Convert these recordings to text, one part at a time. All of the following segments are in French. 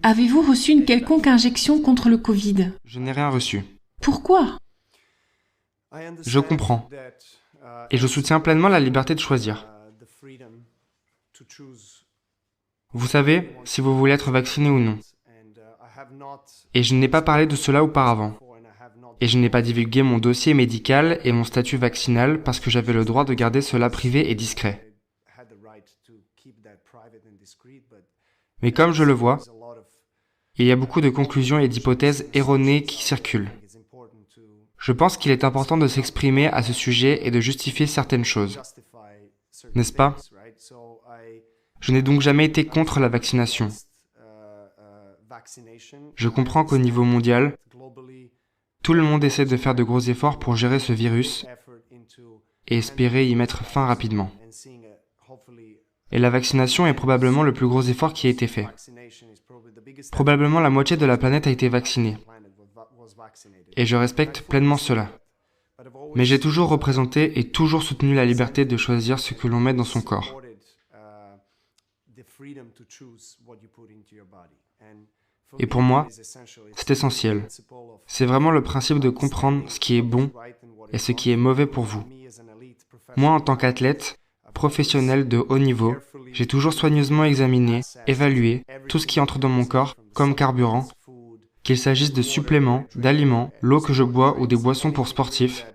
Avez-vous reçu une quelconque injection contre le Covid? Je n'ai rien reçu. Pourquoi? Je comprends. Et je soutiens pleinement la liberté de choisir. Vous savez, si vous voulez être vacciné ou non. Et je n'ai pas parlé de cela auparavant. Et je n'ai pas divulgué mon dossier médical et mon statut vaccinal parce que j'avais le droit de garder cela privé et discret. Mais comme je le vois, il y a beaucoup de conclusions et d'hypothèses erronées qui circulent. Je pense qu'il est important de s'exprimer à ce sujet et de justifier certaines choses. N'est-ce pas? Je n'ai donc jamais été contre la vaccination. Je comprends qu'au niveau mondial, tout le monde essaie de faire de gros efforts pour gérer ce virus et espérer y mettre fin rapidement. Et la vaccination est probablement le plus gros effort qui a été fait. Probablement la moitié de la planète a été vaccinée. Et je respecte pleinement cela. Mais j'ai toujours représenté et toujours soutenu la liberté de choisir ce que l'on met dans son corps. Et pour moi, c'est essentiel. C'est vraiment le principe de comprendre ce qui est bon et ce qui est mauvais pour vous. Moi, en tant qu'athlète, professionnel de haut niveau, j'ai toujours soigneusement examiné, évalué tout ce qui entre dans mon corps comme carburant, qu'il s'agisse de suppléments, d'aliments, l'eau que je bois ou des boissons pour sportifs.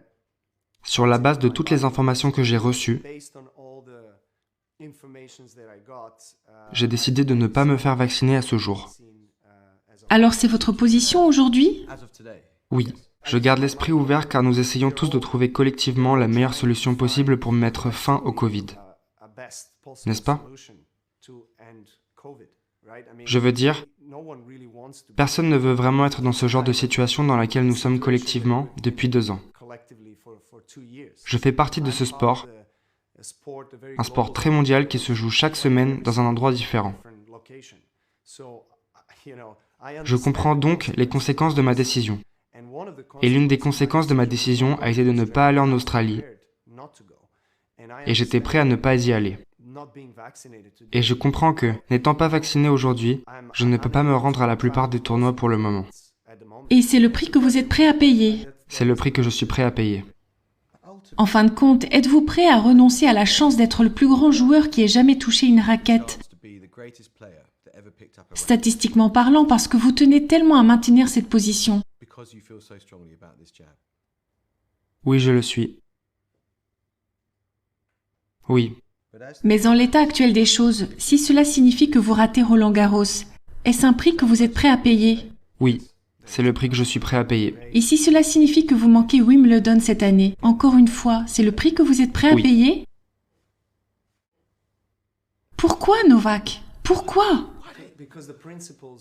Sur la base de toutes les informations que j'ai reçues, j'ai décidé de ne pas me faire vacciner à ce jour. Alors c'est votre position aujourd'hui? Oui, je garde l'esprit ouvert car nous essayons tous de trouver collectivement la meilleure solution possible pour mettre fin au Covid. N'est-ce pas? Je veux dire, personne ne veut vraiment être dans ce genre de situation dans laquelle nous sommes collectivement depuis 2 ans. Je fais partie de ce sport, un sport très mondial qui se joue chaque semaine dans un endroit différent. Je comprends donc les conséquences de ma décision. Et l'une des conséquences de ma décision a été de ne pas aller en Australie. Et j'étais prêt à ne pas y aller. Et je comprends que, n'étant pas vacciné aujourd'hui, je ne peux pas me rendre à la plupart des tournois pour le moment. Et c'est le prix que vous êtes prêt à payer? C'est le prix que je suis prêt à payer. En fin de compte, êtes-vous prêt à renoncer à la chance d'être le plus grand joueur qui ait jamais touché une raquette? Statistiquement parlant, parce que vous tenez tellement à maintenir cette position. Oui, je le suis. Oui. Mais en l'état actuel des choses, si cela signifie que vous ratez Roland-Garros, est-ce un prix que vous êtes prêt à payer? Oui, c'est le prix que je suis prêt à payer. Et si cela signifie que vous manquez Wimbledon cette année, encore une fois, c'est le prix que vous êtes prêt à payer? Pourquoi, Novak? Pourquoi?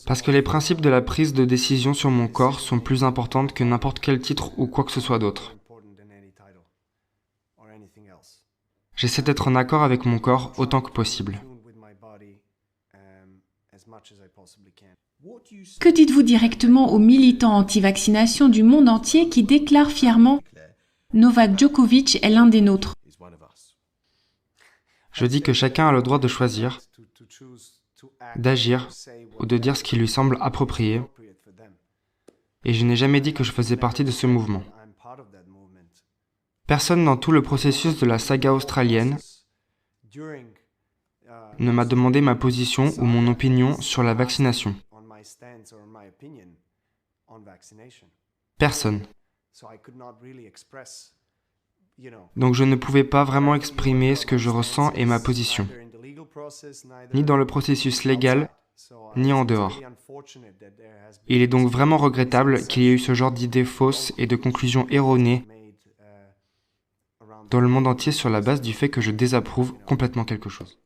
Parce que les principes de la prise de décision sur mon corps sont plus importants que n'importe quel titre ou quoi que ce soit d'autre. J'essaie d'être en accord avec mon corps autant que possible. Que dites-vous directement aux militants anti-vaccination du monde entier qui déclarent fièrement « Novak Djokovic est l'un des nôtres ». Je dis que chacun a le droit de choisir, d'agir ou de dire ce qui lui semble approprié, et je n'ai jamais dit que je faisais partie de ce mouvement. Personne dans tout le processus de la saga australienne ne m'a demandé ma position ou mon opinion sur la vaccination. Personne. Donc je ne pouvais pas vraiment exprimer ce que je ressens et ma position, ni dans le processus légal, ni en dehors. Il est donc vraiment regrettable qu'il y ait eu ce genre d'idées fausses et de conclusions erronées dans le monde entier sur la base du fait que je désapprouve complètement quelque chose.